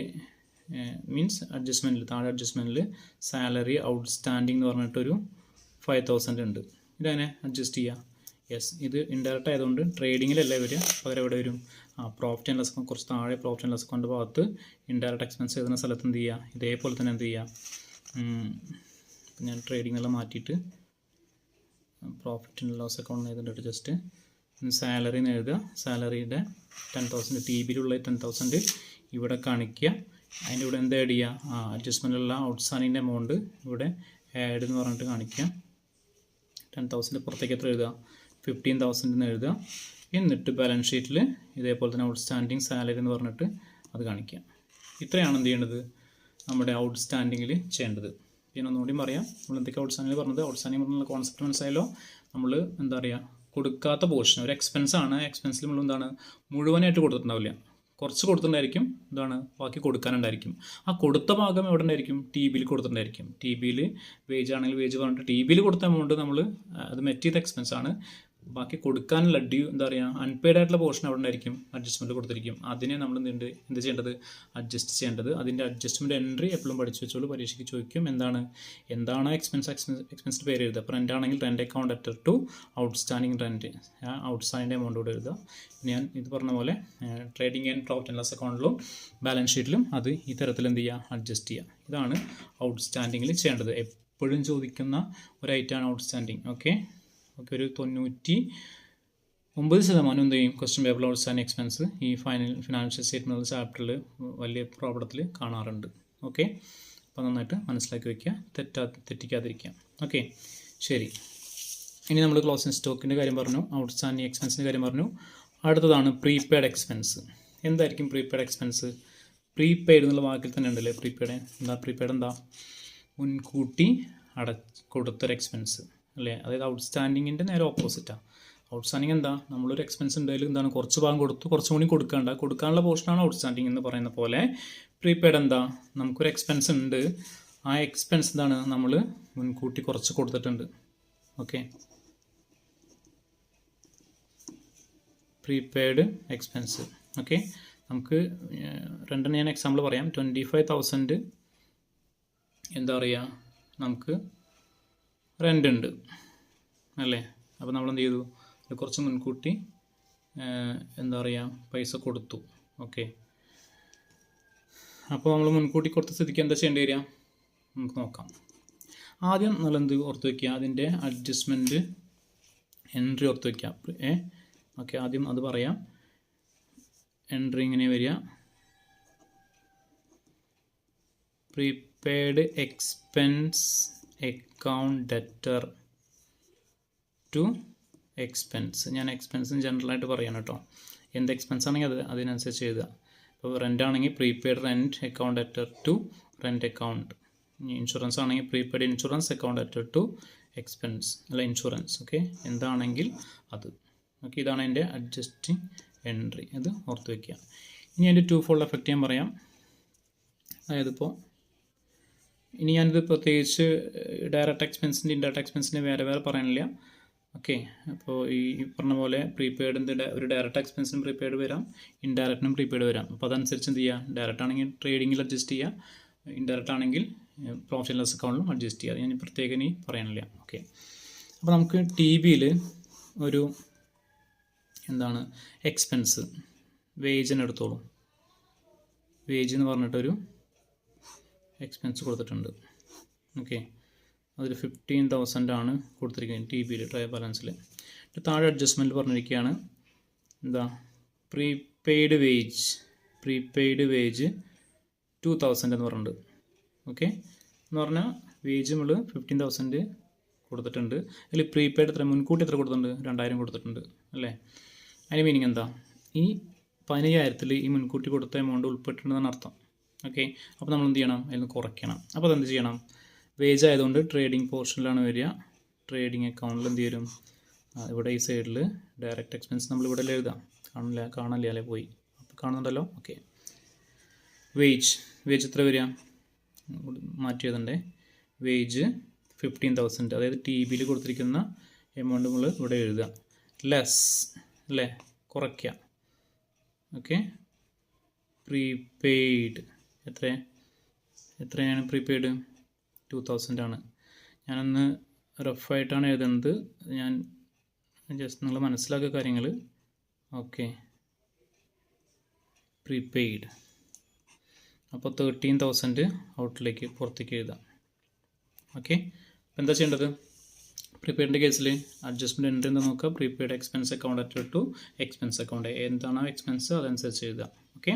മീൻസ് അഡ്ജസ്റ്റ്മെൻറ്റിൽ സാലറി ഔട്ട്സ്റ്റാൻഡിങ് എന്ന് പറഞ്ഞിട്ടൊരു 5000 ഉണ്ട്. ഇതങ്ങനെ അഡ്ജസ്റ്റ് ചെയ്യുക. യെസ്, ഇത് ഇൻഡയറക്റ്റ് ആയതുകൊണ്ട് ട്രേഡിങ്ങിലല്ലേ വരിക, പകരം എവിടെ വരും? പ്രോഫിറ്റ് ആൻഡ് ലോസ് അക്കൗണ്ട് കുറച്ച് താഴെ പ്രോഫിറ്റ് ആൻഡ് ലോസ് അക്കൗണ്ട് ഭാഗത്ത് ഇൻഡയറക്റ്റ് എക്സ്പെൻസ് എഴുതുന്ന സ്ഥലത്ത് എന്ത് ചെയ്യുക? ഇതേപോലെ തന്നെ എന്ത് ചെയ്യുക? ഞാൻ ട്രേഡിങ്ങെല്ലാം മാറ്റിയിട്ട് പ്രോഫിറ്റ് ആൻഡ് ലോസ് അക്കൗണ്ട് എഴുതിയിട്ട് ജസ്റ്റ് സാലറി എന്ന് എഴുതുക. സാലറിയുടെ 10,000 TBയിലുള്ള 10,000 ഇവിടെ കാണിക്കുക. അതിൻ്റെ ഇവിടെ എന്ത് ആഡ് ചെയ്യുക? അഡ്ജസ്റ്റ്മെൻറ്റുള്ള ഔട്ട്സ്റ്റാൻഡിങ്ങിൻ്റെ എമൗണ്ട് ഇവിടെ ആഡ് എന്ന് പറഞ്ഞിട്ട് കാണിക്കുക. 10,000 പുറത്തേക്ക് എത്ര എഴുതുക? 15,000 എന്ന് എഴുതുക. എന്നിട്ട് ബാലൻസ് ഷീറ്റിൽ ഇതേപോലെ തന്നെ ഔട്ട്സ്റ്റാൻഡിങ് സാലറി എന്ന് പറഞ്ഞിട്ട് അത് കാണിക്കുക. ഇത്രയാണ് എന്ത് ചെയ്യേണ്ടത്? നമ്മുടെ ഔട്ട്സ്റ്റാൻഡിങ്ങിൽ ചെയ്യേണ്ടത്. പിന്നെ ഒന്നുകൂടി പറയാം, നമ്മൾ എന്തൊക്കെ ഔട്ട്സ്റ്റാൻഡിങ്ങിൽ പറഞ്ഞത്? ഔട്ട്സ്റ്റാൻഡിങ് പറഞ്ഞുള്ള കോൺസെപ്റ്റ് മനസ്സിലായല്ലോ? നമ്മൾ എന്താ പറയുക, കൊടുക്കാത്ത പോർഷൻ ഒരു എക്സ്പെൻസ് ആണ്. എക്സ്പെൻസിൽ നമ്മൾ എന്താണ് മുഴുവനായിട്ട് കൊടുത്തിട്ടുണ്ടാവില്ല, കുറച്ച് കൊടുത്തിട്ടുണ്ടായിരിക്കും. എന്താണ് ബാക്കി കൊടുക്കാനുണ്ടായിരിക്കും. ആ കൊടുത്ത ഭാഗം എവിടെ ഉണ്ടായിരിക്കും? TBയിൽ കൊടുത്തിട്ടുണ്ടായിരിക്കും. TBയിൽ വേജ് ആണെങ്കിൽ വേജ് പറഞ്ഞിട്ട് TBയിൽ കൊടുത്ത എമൗണ്ട് നമ്മൾ അത് മെറ്റ് ചെയ്ത എക്സ്പെൻസ് ആണ്. ബാക്കി കൊടുക്കാനുള്ള എന്താ പറയുക, അൺപെയ്ഡ് ആയിട്ടുള്ള പോർഷൻ അവിടെ ഉണ്ടായിരിക്കും, അഡ്ജസ്റ്റ്മെൻറ്റ് കൊടുത്തിരിക്കും. അതിനെ നമ്മൾ എന്ത് ചെയ്യേണ്ടത്? അഡ്ജസ്റ്റ് ചെയ്യേണ്ടത്. അതിൻ്റെ അഡ്ജസ്റ്റ്മെൻറ്റ് എൻട്രി എപ്പോഴും പഠിച്ചു വെച്ചോളൂ. പരീക്ഷയ്ക്ക് ചോദിക്കും എന്താണ് എക്സ്പെൻസിൻ്റെ പേര് എഴുതുക. അപ്പോൾ റെൻ്റ് ആണെങ്കിൽ rent account debtor to outstanding rent, outstanding amount കൂടെ എഴുതുക. ഞാൻ ഇത് പറഞ്ഞ പോലെ trading and profit and loss അക്കൗണ്ടിലും ബാലൻസ് ഷീറ്റിലും അത് ഈ തരത്തിൽ എന്ത് ചെയ്യുക? അഡ്ജസ്റ്റ് ചെയ്യുക. ഇതാണ് ഔട്ട്സ്റ്റാൻഡിങ്ങിൽ ചെയ്യേണ്ടത്. എപ്പോഴും ചോദിക്കുന്ന ഒരു ഐറ്റമാണ് ഔട്ട്സ്റ്റാൻഡിങ്. ഓക്കെ, ഒരു 99% എന്ത് ചെയ്യും? ക്വസ്റ്റ്യൻ പേപ്പറിൽ ഔട്ട്സ്റ്റാൻഡിങ് എക്സ്പെൻസ് ഈ ഫിനാൻഷ്യൽ സ്റ്റേറ്റ്മെൻറ്റ് ചാപ്റ്ററിൽ വലിയ പ്രോബ്ലത്തിൽ കാണാറുണ്ട്. ഓക്കെ, അപ്പോൾ നന്നായിട്ട് മനസ്സിലാക്കി വയ്ക്കുക, തെറ്റിക്കാതിരിക്കുക. ഓക്കെ, ശരി. ഇനി നമ്മൾ ക്ലോസിംഗ് സ്റ്റോക്കിൻ്റെ കാര്യം പറഞ്ഞു, ഔട്ട്സ്റ്റാൻഡിങ് എക്സ്പെൻസിൻ്റെ കാര്യം പറഞ്ഞു. അടുത്തതാണ് പ്രീപെയ്ഡ് എക്സ്പെൻസ്. എന്തായിരിക്കും പ്രീപെയ്ഡ് എക്സ്പെൻസ്? പ്രീപെയ്ഡ് എന്നുള്ള വാക്കിൽ തന്നെ ഉണ്ടല്ലേ പ്രീപെയ്ഡ്. പ്രീപെയ്ഡ് എന്താ? മുൻകൂട്ടി കൊടുത്തൊരു എക്സ്പെൻസ് അല്ലേ? അതായത് ഔട്ട്സ്റ്റാൻഡിങ്ങിൻ്റെ നേരെ ഓപ്പോസിറ്റാണ്. ഔട്ട്സ്റ്റാൻഡിങ് എന്താ? നമ്മളൊരു എക്സ്പെൻസ് ഉണ്ടായാലും എന്താണ്, കുറച്ച് ഭാഗം കൊടുത്തു, കുറച്ചും കൂടി കൊടുക്കാനുള്ള പോർഷനാണ് ഔട്ട്സ്റ്റാൻഡിങ് എന്ന് പറയുന്ന പോലെ. പ്രീപെയ്ഡ് എന്താ? നമുക്കൊരു എക്സ്പെൻസ് ഉണ്ട്, ആ എക്സ്പെൻസ് എന്താണ്, നമ്മൾ മുൻകൂട്ടി കുറച്ച് കൊടുത്തിട്ടുണ്ട്. Okay, prepaid expense. ഓക്കെ, നമുക്ക് രണ്ടെണ്ണം ഞാൻ എക്സാമ്പിൾ പറയാം. 25,000 എന്താ പറയുക, നമുക്ക് റെൻ്റ് ഉണ്ട് അല്ലേ. അപ്പോൾ നമ്മൾ എന്ത് ചെയ്തു, കുറച്ച് മുൻകൂട്ടി എന്താ പറയുക പൈസ കൊടുത്തു. ഓക്കെ, അപ്പോൾ നമ്മൾ മുൻകൂട്ടി കൊടുത്ത സ്ഥിതിക്ക് എന്താ ചെയ്യേണ്ടി വരിക നമുക്ക് നോക്കാം. ആദ്യം നമ്മൾ എന്ത് ഓർത്ത് വയ്ക്കുക, അതിൻ്റെ അഡ്ജസ്റ്റ്മെൻറ്റ് എൻട്രി ഓർത്ത് വയ്ക്കുക. ഓക്കെ, ആദ്യം അത് പറയാം. എൻട്രി ഇങ്ങനെ വരിക, prepaid expense account debtor to expense. ഞാൻ എക്സ്പെൻസ് ജനറലായിട്ട് പറയണം കേട്ടോ. എന്ത് എക്സ്പെൻസ് ആണെങ്കിൽ അതിനനുസരിച്ച് എഴുതുക. ഇപ്പോൾ റെൻ്റ് ആണെങ്കിൽ prepaid rent account debtor to rent account. Insurance ആണെങ്കിൽ prepaid insurance account debtor to expense അല്ല ഇൻഷുറൻസ്. ഓക്കെ, എന്താണെങ്കിൽ അത്. ഓക്കെ, ഇതാണ് എൻ്റെ അഡ്ജസ്റ്റിംഗ് എൻട്രി. അത് ഓർത്ത് വയ്ക്കുക. ഇനി അതിൻ്റെ 2 ഫോൾഡ് എഫക്റ്റ് ഞാൻ പറയാം. അതായത് ഇപ്പോൾ ഇനി ഞാനിത് പ്രത്യേകിച്ച് ഡയറക്റ്റ് എക്സ്പെൻസിൻ്റെ ഇൻഡയറക്റ്റ് എക്സ്പെൻസിൻ്റെ വേറെ പറയാനില്ല. ഓക്കെ, അപ്പോൾ ഈ പറഞ്ഞ പോലെ പ്രീപെയ്ഡിൻ്റെ ഒരു ഡയറക്റ്റ് എക്സ്പെൻസിനും പ്രീപെയ്ഡ് വരാം, ഇൻഡയറക്റ്റിനും പ്രീപെയ്ഡ് വരാം. അപ്പോൾ അതനുസരിച്ച് എന്ത് ചെയ്യുക, ഡയറക്റ്റ് ആണെങ്കിൽ ട്രേഡിങ്ങിൽ അഡ്ജസ്റ്റ് ചെയ്യുക, ഇൻഡയറക്റ്റ് ആണെങ്കിൽ പ്രോഫിറ്റ് ആൻഡ് ലോസ് അക്കൗണ്ടിലും അഡ്ജസ്റ്റ് ചെയ്യുക. ഞാൻ പ്രത്യേകം ഇനി പറയാനില്ല. ഓക്കെ, അപ്പോൾ നമുക്ക് TBയിൽ ഒരു എന്താണ് എക്സ്പെൻസ് വേജിന് എടുത്തോളൂ. വേജ് എന്ന് പറഞ്ഞിട്ടൊരു എക്സ്പെൻസ് കൊടുത്തിട്ടുണ്ട്. ഓക്കെ, അതിൽ 15,000 ആണ് കൊടുത്തിരിക്കുന്നത് TBയിൽ ട്രയൽ ബാലൻസിൽ. താഴെ അഡ്ജസ്റ്റ്മെൻറ്റ് പറഞ്ഞിരിക്കുകയാണ് എന്താ, പ്രീപെയ്ഡ് വേജ് 2,000 എന്ന് പറഞ്ഞിട്ടുണ്ട്. ഓക്കെ, എന്ന് പറഞ്ഞാൽ വേജ് നമ്മൾ 15,000 കൊടുത്തിട്ടുണ്ട്. അതിൽ പ്രീപെയ്ഡ് എത്ര മുൻകൂട്ടി എത്ര കൊടുത്തിട്ടുണ്ട്, 2,000 കൊടുത്തിട്ടുണ്ട് അല്ലേ. അതിന് മീനിങ് എന്താ, ഈ 15,000 ഈ മുൻകൂട്ടി കൊടുത്ത എമൗണ്ട് ഉൾപ്പെട്ടിട്ടുണ്ടെന്നാണ് അർത്ഥം. ഓക്കെ, അപ്പോൾ നമ്മൾ എന്ത് ചെയ്യണം, അതിൽ നിന്ന് കുറയ്ക്കണം. അപ്പോൾ അതെന്ത് ചെയ്യണം, വേജ് ആയതുകൊണ്ട് ട്രേഡിംഗ് പോർഷനിലാണ് വരിക. ട്രേഡിംഗ് അക്കൗണ്ടിൽ എന്ത് വരും, ഇവിടെ ഈ സൈഡിൽ ഡയറക്റ്റ് എക്സ്പെൻസ് നമ്മൾ ഇവിടെ എഴുതാം. കാണില്ല അല്ലേ, പോയി. അപ്പോൾ കാണുന്നുണ്ടല്ലോ. ഓക്കെ, വേജ് എത്ര വരിക മാറ്റി എഴുതണ്ടേ. വേജ് 15,000, അതായത് TBയിൽ കൊടുത്തിരിക്കുന്ന എമൗണ്ട് നമ്മൾ ഇവിടെ എഴുതുക. ലെസ് അല്ലേ, കുറയ്ക്കുക. ഓക്കെ, പ്രീപെയ്ഡ് എത്രയാണ് പ്രീപെയ്ഡ് 2,000 ആണ്. ഞാനൊന്ന് റഫായിട്ടാണ് എഴുതുന്നത്, ഞാൻ ജസ്റ്റ് നിങ്ങൾ മനസ്സിലാക്കുക കാര്യങ്ങൾ. ഓക്കെ, പ്രീപെയ്ഡ് അപ്പോൾ 13,000 ഔട്ടിലേക്ക് പുറത്തേക്ക് എഴുതാം. ഓക്കെ, അപ്പോൾ എന്താ ചെയ്യേണ്ടത്, പ്രീപെയ്ഡിൻ്റെ കേസിൽ അഡ്ജസ്റ്റ്മെൻറ്റ് എൻട്രി എന്താ നോക്കുക, prepaid expense account debtor to expense account. എന്താണോ എക്സ്പെൻസ് അതനുസരിച്ച് എഴുതുക. ഓക്കെ,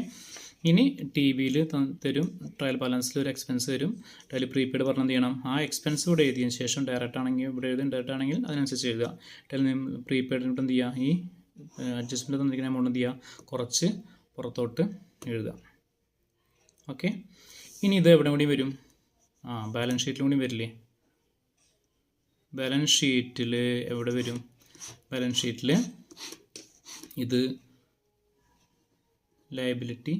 ഇനി TBയിൽ തരും ട്രയൽ ബാലൻസിൽ ഒരു എക്സ്പെൻസ് തരും. അതിൽ പ്രീപെയ്ഡ് പറഞ്ഞ് എന്ത് ചെയ്യണം, ആ എക്സ്പെൻസ് ഇവിടെ എഴുതിയതിന് ശേഷം ഡയറക്റ്റ് ആണെങ്കിൽ ഇവിടെ എഴുതും, ഡയറക്റ്റ് ആണെങ്കിൽ അതിനനുസരിച്ച് എഴുതുക. അതിൽ പ്രീപെയ്ഡിന് എന്ത് ചെയ്യുക, ഈ അഡ്ജസ്റ്റ്മെൻറ്റ് തന്നിരിക്കുന്ന എമൗണ്ട് എന്ത് ചെയ്യുക, കുറച്ച് പുറത്തോട്ട് എഴുതുക. ഓക്കെ, ഇനി ഇത് എവിടെ കൂടി വരും, ബാലൻസ് ഷീറ്റിലും കൂടി വരില്ലേ. ബാലൻസ് ഷീറ്റിൽ എവിടെ വരും, ബാലൻസ് ഷീറ്റിൽ ഇത് ലയബിലിറ്റി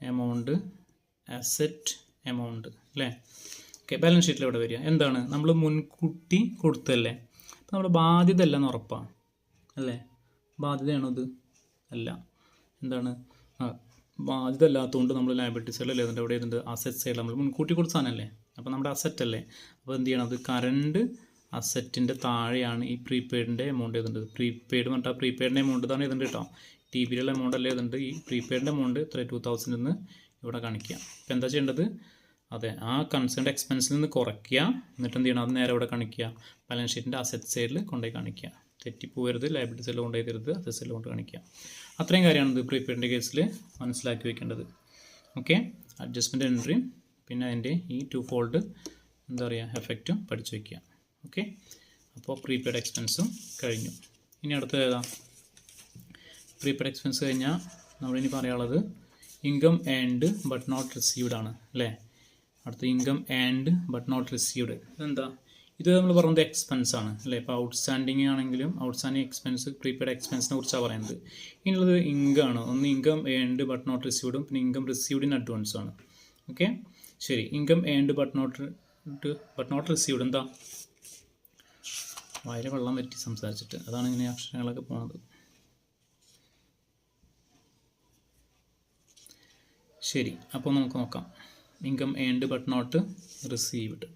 എമൗണ്ട്, അസറ്റ് എമൗണ്ട് അല്ലേ. ഓക്കെ, ബാലൻസ് ഷീറ്റിൽ എവിടെ വരിക, എന്താണ് നമ്മൾ മുൻകൂട്ടി കൊടുത്തല്ലേ. അപ്പോൾ നമ്മുടെ ബാധ്യത അല്ല എന്ന് ഉറപ്പാണ് അല്ലേ. ബാധ്യതയാണോ ഇത്, അല്ല. എന്താണ്, ബാധ്യത അല്ലാത്തതുകൊണ്ട് നമ്മൾ ലയബിലിറ്റി സൈഡിലല്ലേ അതിൻ്റെ അവിടെ ഇരുന്നത്, അസറ്റ് സൈഡിൽ നമ്മൾ മുൻകൂട്ടി കൊടുത്ത സാധനമല്ലേ. അപ്പോൾ നമ്മുടെ അസറ്റ് അല്ലേ. അപ്പോൾ എന്ത് ചെയ്യണം, അത് കറണ്ട് അസറ്റിൻ്റെ താഴെയാണ് ഈ പ്രീപെയ്ഡിൻ്റെ എമൗണ്ട് എഴുതേണ്ടത്. പ്രീപെയ്ഡ് പറഞ്ഞാൽ പ്രീപെയ്ഡിൻ്റെ എമൗണ്ട് ഇതാണ് എഴുതേണ്ടത് കേട്ടോ. TBയിലുള്ള എമൗണ്ട് അല്ലേ എഴുതേണ്ടത്. ഈ പ്രീപെയ്ഡിൻ്റെ എമൗണ്ട് 2,000 എന്ന് ഇവിടെ കാണിക്കുക. അപ്പോൾ എന്താ ചെയ്യേണ്ടത്, അതെ ആ കൺസേൺഡ് എക്സ്പെൻസിൽ നിന്ന് കുറയ്ക്കുക. എന്നിട്ട് എന്ത് ചെയ്യണം, അത് നേരെ ഇവിടെ കാണിക്കുക, ബാലൻസ് ഷീറ്റിൻ്റെ അസറ്റ് സൈഡിൽ കൊണ്ടുപോയി കാണിക്കുക. തെറ്റിപ്പോകരുത്, ലയബിലിറ്റി സൈഡിൽ കൊണ്ടുപോയി തരുത്, അസറ്റ് സൈഡിൽ കൊണ്ട് കാണിക്കുക. അത്രയും കാര്യമാണ് ഇത് പ്രീപെയ്ഡിൻ്റെ കേസിൽ മനസ്സിലാക്കി വെക്കേണ്ടത്. ഓക്കെ, അഡ്ജസ്റ്റ്മെൻറ്റ് എൻട്രി പിന്നെ അതിൻ്റെ ഈ 2 ഫോൾഡ് എന്താ പറയുക എഫക്റ്റും പഠിച്ചു വയ്ക്കുക. ഓക്കെ, അപ്പോൾ പ്രീപെയ്ഡ് എക്സ്പെൻസും കഴിഞ്ഞു. ഇനി അടുത്തത് ഏതാ, പ്രീപെയ്ഡ് എക്സ്പെൻസ് കഴിഞ്ഞാൽ നമ്മളിനി പറയാനുള്ളത് income earned but not received ആണ് അല്ലേ. അടുത്ത income earned but not received ഇതെന്താ, ഇത് നമ്മൾ പറയുന്നത് എക്സ്പെൻസ് ആണ് അല്ലേ. ഇപ്പോൾ ഔട്ട്സ്റ്റാൻഡിങ് ആണെങ്കിലും ഔട്ട്സ്റ്റാൻഡിങ് എക്സ്പെൻസ് പ്രീപെയ്ഡ് എക്സ്പെൻസിനെ കുറിച്ചാണ് പറയുന്നത്. ഇനിയുള്ളത് ഇൻകം ആണ്. ഒന്ന് ഇൻകം ഏൺഡ് ബട്ട് നോട്ട് റിസീവ്ഡും പിന്നെ ഇൻകം റിസീവ്ഡ് ഇൻ അഡ്വാൻസും ആണ്. ഓക്കെ, ശരി. Income earned but not received എന്താ, വയറ് വെള്ളം പറ്റി സംസാരിച്ചിട്ട് അതാണ് ഇങ്ങനെ അക്ഷരങ്ങളൊക്കെ പോകുന്നത്. ശരി, അപ്പോൾ നമുക്ക് നോക്കാം. Income earned but not received.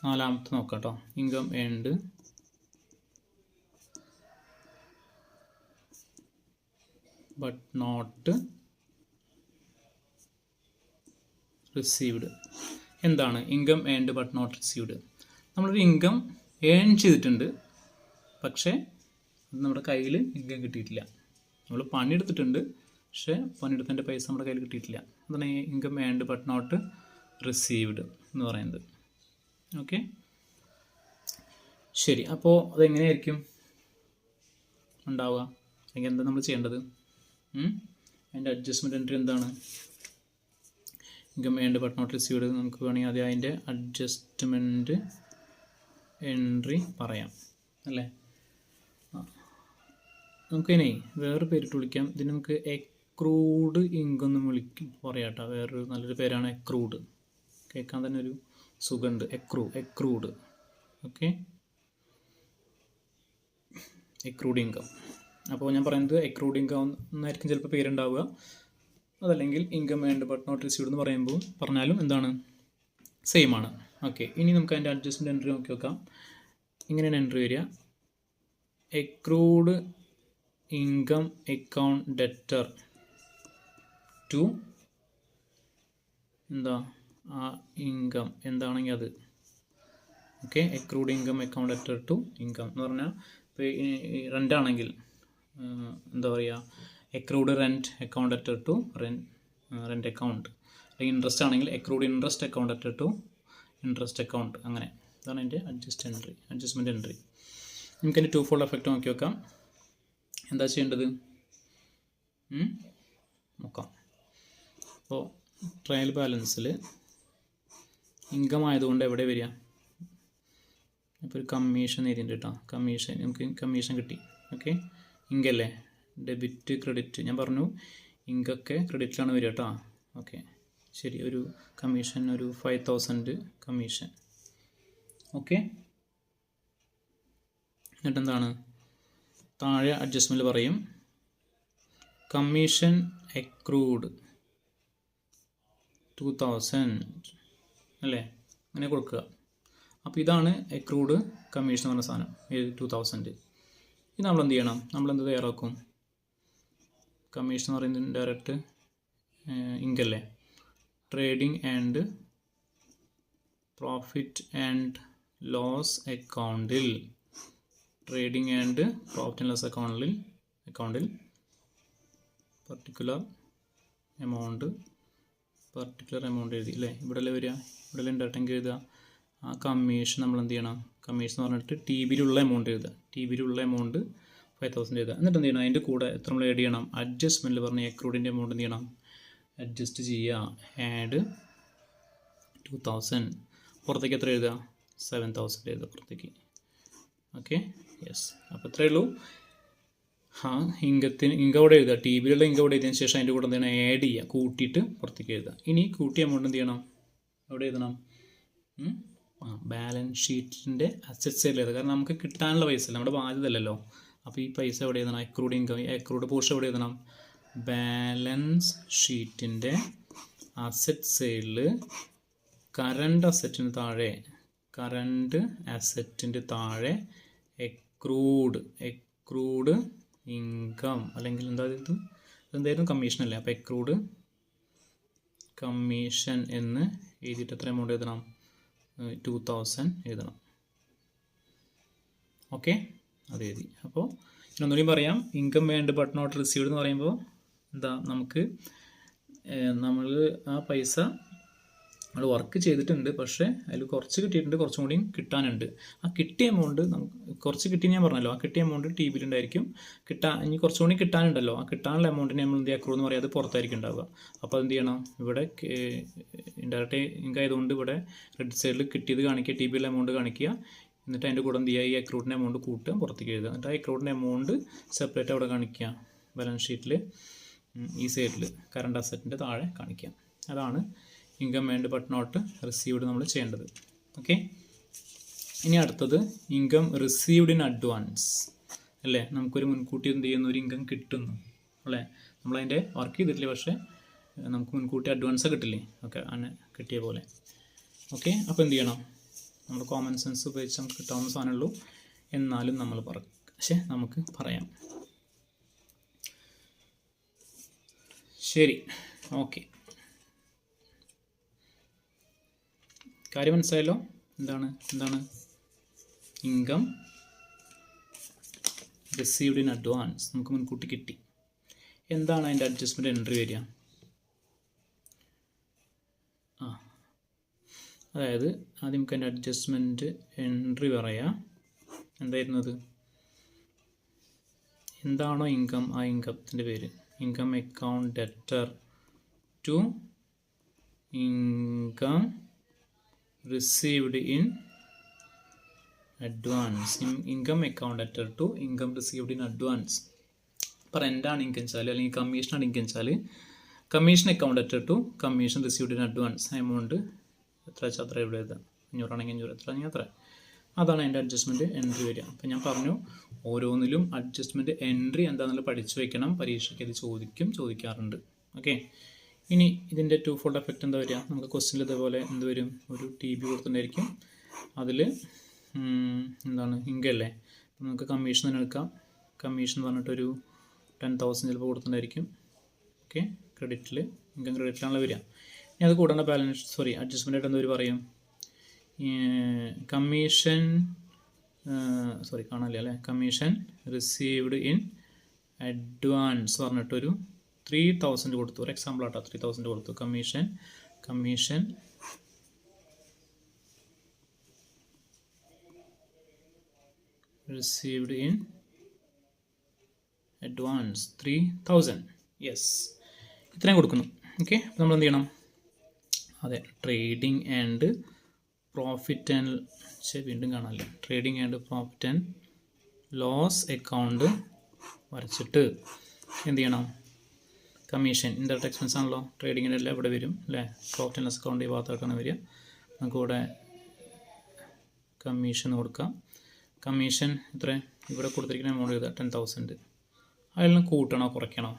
നാലാമത്തെ നോക്കാം കേട്ടോ. Income earned but not received. എന്താണ് income earned but not received? നമ്മളൊരു ഇൻകം ഏൺ ചെയ്തിട്ടുണ്ട്, പക്ഷേ അത് നമ്മുടെ കയ്യിൽ ഇൻകം കിട്ടിയിട്ടില്ല. നമ്മൾ പണിയെടുത്തിട്ടുണ്ട്, പക്ഷേ പണിയെടുത്തതിൻ്റെ പൈസ നമ്മുടെ കയ്യിൽ കിട്ടിയിട്ടില്ല. അതാണ് ഈ income earned but not received എന്ന് പറയുന്നത്. ഓക്കെ, ശരി. അപ്പോൾ അതെങ്ങനെയായിരിക്കും ഉണ്ടാവുക, അല്ലെങ്കിൽ എന്താ നമ്മൾ ചെയ്യേണ്ടത്? അതിൻ്റെ അഡ്ജസ്റ്റ്മെൻറ്റ് എൻട്രി എന്താണ്? Income earned but not received നമുക്ക് വേണമെങ്കിൽ ആദ്യം അതിൻ്റെ അഡ്ജസ്റ്റ്മെൻറ്റ് എൻട്രി പറയാം അല്ലേ. നമുക്കിനി വേറൊരു പേരിട്ട് വിളിക്കാം. ഇതിന് നമുക്ക് എക്രൂഡ് ഇൻകം എന്ന് പറയാം കേട്ടോ. വേറൊരു നല്ലൊരു പേരാണ് എക്രൂഡ്. കേൾക്കാൻ തന്നെ ഒരു സുഖമുണ്ട്. എക്രൂഡ്. Okay, accrued income. അപ്പോൾ ഞാൻ പറയുന്നത് എക്രൂഡ് ഇൻകം എന്നായിരിക്കും ചിലപ്പോൾ പേരുണ്ടാവുക. അതല്ലെങ്കിൽ income earned but not received എന്ന് പറഞ്ഞാലും എന്താണ്, സെയിം ആണ്. ഓക്കെ, ഇനി നമുക്ക് അതിൻ്റെ അഡ്ജസ്റ്റ്മെൻറ്റ് എൻട്രി നോക്കി നോക്കാം. ഇങ്ങനെയാണ് എൻട്രി വരിക. Accrued income account debtor to എന്താ ആ ഇൻകം എന്താണെങ്കിൽ അത്. Okay, accrued income account debtor to income എന്ന് പറഞ്ഞാൽ ഇപ്പോൾ റെൻ്റ് ആണെങ്കിൽ എന്താ പറയുക, accrued rent account debtor to rent account. അല്ലെങ്കിൽ ഇൻട്രസ്റ്റ് ആണെങ്കിൽ accrued interest account debtor to interest account. അങ്ങനെ ഇതാണ് എൻ്റെ അഡ്ജസ്റ്റ്മെൻറ്റ് എൻട്രി. നമുക്കതിൻ്റെ 2 ഫോൾഡ് എഫക്റ്റ് നോക്കി വെക്കാം. എന്താ ചെയ്യേണ്ടത് നോക്കാം. അപ്പോൾ ട്രയൽ ബാലൻസിൽ ഇൻകം ആയതുകൊണ്ട് എവിടെ വരിക? ഇപ്പോൾ ഒരു കമ്മീഷൻ എഴുതിയിട്ടുണ്ട് കേട്ടോ. നമുക്ക് കമ്മീഷൻ കിട്ടി. ഓക്കെ, ഇങ്കല്ലേ, ഡെബിറ്റ് ക്രെഡിറ്റ്. ഞാൻ പറഞ്ഞു ഇങ്കൊക്കെ ക്രെഡിറ്റിലാണ് വരിക കേട്ടോ. ഓക്കെ, ശരി. ഒരു കമ്മീഷൻ, ഒരു 5000 കമ്മീഷൻ. ഓക്കെ, എന്നിട്ടെന്താണ് താഴെ അഡ്ജസ്റ്റ്മെൻറ്റ് പറയും. കമ്മീഷൻ എക്രൂഡ് 2000 അല്ലേ, അങ്ങനെ കൊടുക്കുക. അപ്പോൾ ഇതാണ് എക്രൂഡ് കമ്മീഷൻ എന്ന് പറഞ്ഞ സാധനം, 2000. ഇത് നമ്മൾ എന്ത് ചെയ്യണം? നമ്മളെന്ത് തയ്യാറാക്കും? കമ്മീഷൻ എന്ന് പറയുന്നത് ഡയറക്റ്റ് ഇങ്കല്ലേ, trading and profit and loss അക്കൗണ്ടിൽ, trading and profit and loss അക്കൗണ്ടിൽ പർട്ടിക്കുലർ എമൗണ്ട് എഴുതി അല്ലേ. ഇവിടെ അല്ലേ വരിക, ഇവിടെ ഡയറക്റ്റ് എഴുതുക. ആ കമ്മീഷൻ നമ്മൾ എന്ത് ചെയ്യണം? കമ്മീഷൻ എന്ന് പറഞ്ഞിട്ട് ടി ബിയിലുള്ള എമൗണ്ട് എഴുതുക. ടി ബിയിലുള്ള എമൗണ്ട് 5000 എഴുതുക. എന്നിട്ട് എന്ത് ചെയ്യണം? അതിൻ്റെ കൂടെ എത്ര നമ്മൾ ആഡ് ചെയ്യണം? അഡ്ജസ്റ്റ്മെൻറ്റിൽ പറഞ്ഞ എക്രൂഡിൻ്റെ എമൗണ്ട് എന്ത് ചെയ്യണം? അഡ്ജസ്റ്റ് ചെയ്യുക. ആഡ് 2000. പുറത്തേക്ക് എത്ര എഴുതുക? 7000 എഴുതുക പുറത്തേക്ക്. Okay, yes. അപ്പോൾ ഇത്രയേ ഉള്ളൂ. ഇൻകം അവിടെ എഴുതുക. ടി ബിയിലുള്ള ഇൻകം അവിടെ എഴുതിയതിന് ശേഷം അതിൻ്റെ കൂടെ എന്ത് ചെയ്യണം? ആഡ് ചെയ്യുക, കൂട്ടിയിട്ട് പുറത്തേക്ക് എഴുതുക. ഇനി കൂട്ടിയ എമൗണ്ട് എന്ത് ചെയ്യണം? അവിടെ എഴുതണം ബാലൻസ് ഷീറ്റിൻ്റെ അസറ്റ് സൈഡിൽ എഴുതുക. കാരണം നമുക്ക് കിട്ടാനുള്ള പൈസ അല്ല, നമ്മുടെ ബാധ്യത അല്ലല്ലോ. അപ്പോൾ ഈ പൈസ എവിടെ എഴുതണം? എക്രൂഡ് ഇൻകം, എക്രൂഡ് പോർഷൻ എവിടെ എഴുതണം? ബാലൻസ് ഷീറ്റിൻ്റെ അസറ്റ് സൈഡിൽ കറണ്ട് അസറ്റിന് താഴെ എക്രൂഡ് ഇൻകം, അല്ലെങ്കിൽ എന്തായിരുന്നു കമ്മീഷൻ അല്ലേ. അപ്പോൾ എക്രൂഡ് കമ്മീഷൻ എന്ന് എഴുതിയിട്ട് എത്ര എമൗണ്ട് എഴുതണം? 2000 എഴുതണം. ഓക്കെ, അത് എഴുതി. അപ്പോൾ ഒന്നുകൂടി പറയാം. Income earned but not received എന്ന് പറയുമ്പോൾ എന്താ, നമ്മൾ ആ പൈസ നമ്മൾ വർക്ക് ചെയ്തിട്ടുണ്ട്, പക്ഷേ അതിൽ കുറച്ച് കിട്ടിയിട്ടുണ്ട്, കുറച്ചും കൂടി കിട്ടാനുണ്ട്. ആ കിട്ടിയ എമൗണ്ട് കുറച്ച് കിട്ടി ഞാൻ പറഞ്ഞല്ലോ. ആ കിട്ടിയ എമൗണ്ട് ടി ബിയിലുണ്ടായിരിക്കും. ഇനി കുറച്ചും കൂടി കിട്ടാനുണ്ടല്ലോ. ആ കിട്ടാനുള്ള എമൗണ്ടിനെ നമ്മൾ എന്ത് അക്രൂ എന്ന് പറയാതെ പുറത്തായിരിക്കും ഉണ്ടാവുക. അപ്പോൾ എന്ത് ചെയ്യണം? ഇവിടെ ഇൻഡയറക്റ്റ് ഇൻകം ആയതുകൊണ്ട് ഇവിടെ റെഡ് സൈഡിൽ കിട്ടിയത് കാണിക്കുക, ടി ബിയിലെ എമൗണ്ട് കാണിക്കുക. എന്നിട്ട് അതിൻ്റെ കൂടെ എന്ത് ചെയ്യുക? ഈ അക്രൂഡിൻ്റെ എമൗണ്ട് കൂട്ടുക, പുറത്തേക്ക് എഴുതുക. എന്നിട്ട് ആ അക്രൂഡിൻ്റെ എമൗണ്ട് സെപ്പറേറ്റ് അവിടെ കാണിക്കുക. ബാലൻസ് ഷീറ്റിൽ ഈ സൈഡിൽ കറണ്ട് അസറ്റിൻ്റെ താഴെ കാണിക്കുക. അതാണ് income earned but not received നമ്മൾ ചെയ്യേണ്ടത്. ഓക്കെ, ഇനി അടുത്തത് ഇൻകം റിസീവ്ഡ് ഇൻ അഡ്വാൻസ് അല്ലേ. നമുക്കൊരു മുൻകൂട്ടി എന്ത് ചെയ്യുന്ന ഒരു ഇൻകം കിട്ടുന്നു അല്ലേ. നമ്മളതിൻ്റെ വർക്ക് ചെയ്തിട്ടില്ല, പക്ഷേ നമുക്ക് മുൻകൂട്ടി അഡ്വാൻസ് കിട്ടില്ലേ. ഓക്കെ, അങ്ങനെ കിട്ടിയ പോലെ. ഓക്കെ, അപ്പോൾ എന്ത് ചെയ്യണം? നമ്മുടെ കോമൺ സെൻസ് ഉപയോഗിച്ച് നമുക്ക് കിട്ടാവുന്ന സാധനമുള്ളൂ. എന്നാലും നമുക്ക് പറയാം. ശരി, ഓക്കെ. കാര്യം മനസ്സിലായല്ലോ? എന്താണ് ഇൻകം റിസീവ്ഡ് ഇൻ അഡ്വാൻസ്, നമുക്ക് മുൻകൂട്ടി കിട്ടി. എന്താണ് അതിൻ്റെ അഡ്ജസ്റ്റ്മെൻറ്റ് എൻട്രി വരിക? അതായത് ആദ്യം നമുക്ക് അതിൻ്റെ അഡ്ജസ്റ്റ്മെൻറ്റ് എൻട്രി പറയാം. എന്തായിരുന്നത്? എന്താണോ ഇൻകം, ആ ഇൻകത്തിൻ്റെ പേര് income account debtor to income received in advance. Income account debtor to income received in advance. അപ്പോൾ എന്താണ് ഇൻകം വെച്ചാൽ, അല്ലെങ്കിൽ കമ്മീഷനാണ് ഇൻകം വെച്ചാൽ commission account debtor to commission received in advance. Amount എത്ര വെച്ചാൽ അത്ര ഇവിടെ എഴുതാം. 500 ആണെങ്കിൽ 500, എത്ര ആണെങ്കിൽ അത്ര. അതാണ് അതിൻ്റെ അഡ്ജസ്റ്റ്മെൻറ്റ് എൻട്രി വരിക. അപ്പം ഞാൻ പറഞ്ഞു, ഓരോന്നിലും അഡ്ജസ്റ്റ്മെൻറ്റ് എൻട്രി എന്താണെന്നുള്ളത് പഠിച്ചു വയ്ക്കണം. പരീക്ഷയ്ക്ക് അത് ചോദിക്കാറുണ്ട്. ഓക്കെ. ഇനി ഇതിൻ്റെ 2 ഫോൾഡ് എഫക്റ്റ് എന്താ വരിക? നമുക്ക് ക്വസ്റ്റ്യനിൽ ഇതേപോലെ എന്ത് വരും? ഒരു TB കൊടുത്തിട്ടുണ്ടായിരിക്കും. അതിൽ എന്താണ് ഇൻകം അല്ലേ, നമുക്ക് കമ്മീഷൻ തന്നെ എടുക്കാം. കമ്മീഷൻ എന്ന് പറഞ്ഞിട്ടൊരു 10,000 ചിലപ്പോൾ കൊടുത്തിട്ടുണ്ടായിരിക്കും. ഓക്കെ, ക്രെഡിറ്റിൽ ഇൻകം ക്രെഡിറ്റിലാണല്ലോ വരിക. ഇനി അത് കൂടാണ്ട് അഡ്ജസ്റ്റ്മെൻ്റ് ആയിട്ട് എന്തൊരു പറയും? കമ്മീഷൻ കാണാനില്ല അല്ലേ, കമ്മീഷൻ റിസീവ്ഡ് ഇൻ അഡ്വാൻസ് പറഞ്ഞിട്ടൊരു 3,000 കൊടുത്തു. ഒരു എക്സാമ്പിൾ ആട്ടോ, 3,000 കൊടുത്തു. Commission received in advance 3,000. Yes, ഇത്രയും കൊടുക്കുന്നു. ഓക്കെ, അപ്പോൾ നമ്മൾ എന്ത് ചെയ്യണം? അതെ, ട്രേഡിംഗ് ആൻഡ് പ്രോഫിറ്റ് ആൻഡ് വീണ്ടും കാണാമല്ലോ, trading and profit and loss account വരച്ചിട്ട് എന്ത് ചെയ്യണം? കമ്മീഷൻ ഇൻഡയറക്റ്റ് എക്സ്പെൻസ് ആണല്ലോ, ട്രേഡിങ്ങിൻ്റെ എല്ലാം ഇവിടെ വരും അല്ലേ. പ്രോഫിറ്റ് ആൻഡ് ലോസ് അക്കൗണ്ട് ഈ ഭാഗത്തായിട്ടാണ് വരിക. നമുക്കിവിടെ കമ്മീഷൻ കൊടുക്കാം. കമ്മീഷൻ ഇത്ര ഇവിടെ കൊടുത്തിരിക്കുന്ന എമൗണ്ട് എഴുതുക 10,000. അതിൽ നിന്ന് കൂട്ടണോ കുറയ്ക്കണോ?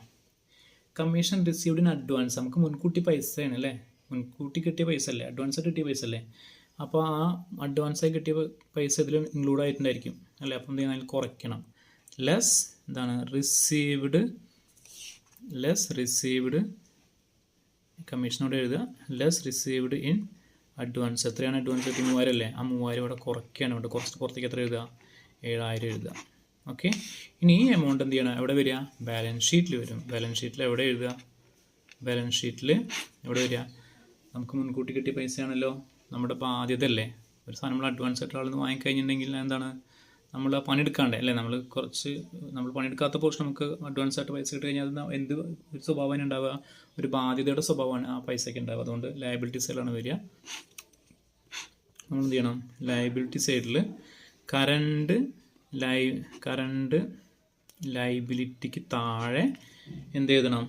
കമ്മീഷൻ റിസീവ്ഡ് ഇൻ അഡ്വാൻസ്, നമുക്ക് മുൻകൂട്ടി പൈസയാണ് അല്ലേ, മുൻകൂട്ടി കിട്ടിയ പൈസ അല്ലേ, അഡ്വാൻസ് ആയിട്ട് കിട്ടിയ പൈസ അല്ലേ. അപ്പോൾ ആ അഡ്വാൻസായി കിട്ടിയ പൈസ ഇതിൽ ഇൻക്ലൂഡ് ആയിട്ടുണ്ടായിരിക്കും അല്ലേ. അപ്പം എന്ത് ചെയ്യുന്നത്? അതിൽ കുറയ്ക്കണം. ലെസ് റിസീവ്ഡ് കമ്മീഷനോട് എഴുതുക. Less received in advance. എത്രയാണ് അഡ്വാൻസ് കിട്ടി? 3,000 അല്ലേ. ആ 3,000 ഇവിടെ കുറയ്ക്കുകയാണ്. ഇവിടെ കുറച്ച് പുറത്തേക്ക് എത്ര എഴുതുക? 7,000 എഴുതുക. ഓക്കെ. ഇനി ഈ എമൗണ്ട് എന്ത് ചെയ്യണം? എവിടെ വരിക? ബാലൻസ് ഷീറ്റിൽ വരും. ബാലൻസ് ഷീറ്റിൽ എവിടെ എഴുതുക? ബാലൻസ് ഷീറ്റിൽ എവിടെ വരിക? നമുക്ക് മുൻകൂട്ടി കിട്ടിയ പൈസയാണല്ലോ, നമ്മുടെ ബാധ്യത അല്ലേ. ഒരു സാധനം നമ്മൾ അഡ്വാൻസ് ആയിട്ട് ആളെന്ന് വാങ്ങിക്കഴിഞ്ഞിട്ടുണ്ടെങ്കിൽ എന്താണ്? നമ്മൾ പണിയെടുക്കാണ്ടേ അല്ലേ. നമ്മൾ പണിയെടുക്കാത്ത പോർഷൻ നമുക്ക് അഡ്വാൻസ് ആയിട്ട് പൈസ കിട്ടി കഴിഞ്ഞാൽ അത് എന്ത് ഒരു സ്വഭാവമാണ് ഉണ്ടാവുക? ഒരു ബാധ്യതയുടെ സ്വഭാവമാണ് ആ പൈസയ്ക്ക് ഉണ്ടാവുക. അതുകൊണ്ട് ലയബിലിറ്റി സൈഡിലാണ് വരിക. നമ്മൾ എന്ത് ചെയ്യണം? ലയബിലിറ്റി സൈഡിൽ കറണ്ട് ലയബിലിറ്റിക്ക് താഴെ എന്ത് എഴുതണം?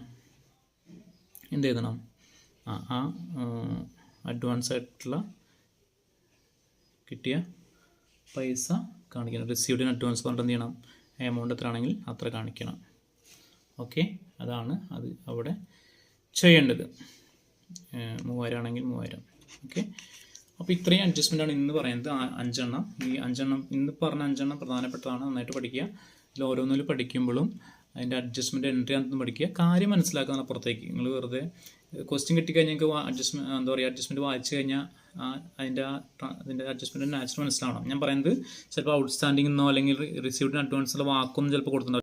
ആ അഡ്വാൻസ് ആയിട്ടുള്ള കിട്ടിയ പൈസ കാണിക്കണം. റിസീവ്ഡ് ഇൻ അഡ്വാൻസ് പറഞ്ഞിട്ട് എന്ത് ചെയ്യണം? എമൗണ്ട് എത്ര ആണെങ്കിൽ അത്ര കാണിക്കണം. ഓക്കെ, അതാണ് അത് അവിടെ ചെയ്യേണ്ടത്. 3,000 ആണെങ്കിൽ 3,000. ഓക്കെ, അപ്പോൾ ഇത്രയും അഡ്ജസ്റ്റ്മെൻ്റാണ് ഇന്ന് പറയുന്നത്. 5 എണ്ണം. ഈ 5 എണ്ണം ഇന്ന് പറഞ്ഞ 5 എണ്ണം പ്രധാനപ്പെട്ടതാണ്. നന്നായിട്ട് പഠിക്കുക. ഇതിൽ ഓരോന്നിലും പഠിക്കുമ്പോഴും അതിൻ്റെ അഡ്ജസ്റ്റ്മെൻറ്റ് എൻട്രി ആണെന്ന് പഠിക്കുക. കാര്യം മനസ്സിലാക്കുന്ന അപ്പുറത്തേക്ക് നിങ്ങൾ വെറുതെ ക്വസ്റ്റ്യൻ കിട്ടിക്കഴിഞ്ഞാൽ നിങ്ങൾക്ക് അഡ്ജസ്റ്റ്മെൻറ്റ് വായിച്ചു കഴിഞ്ഞാൽ അതിൻ്റെ അഡ്ജസ്റ്റ്മെൻറ്റ് നാച്ചുറൽ മനസ്സിലാവണം. ഞാൻ പറയുന്നത് ചിലപ്പോൾ ഔട്ട്സ്റ്റാൻഡിംഗ് എന്നോ അല്ലെങ്കിൽ റിസീവ്ഡ് ഇൻ അഡ്വാൻസുള്ള വാക്കൊന്നും ചിലപ്പോൾ കൊടുത്തിട്ടുണ്ടാവും.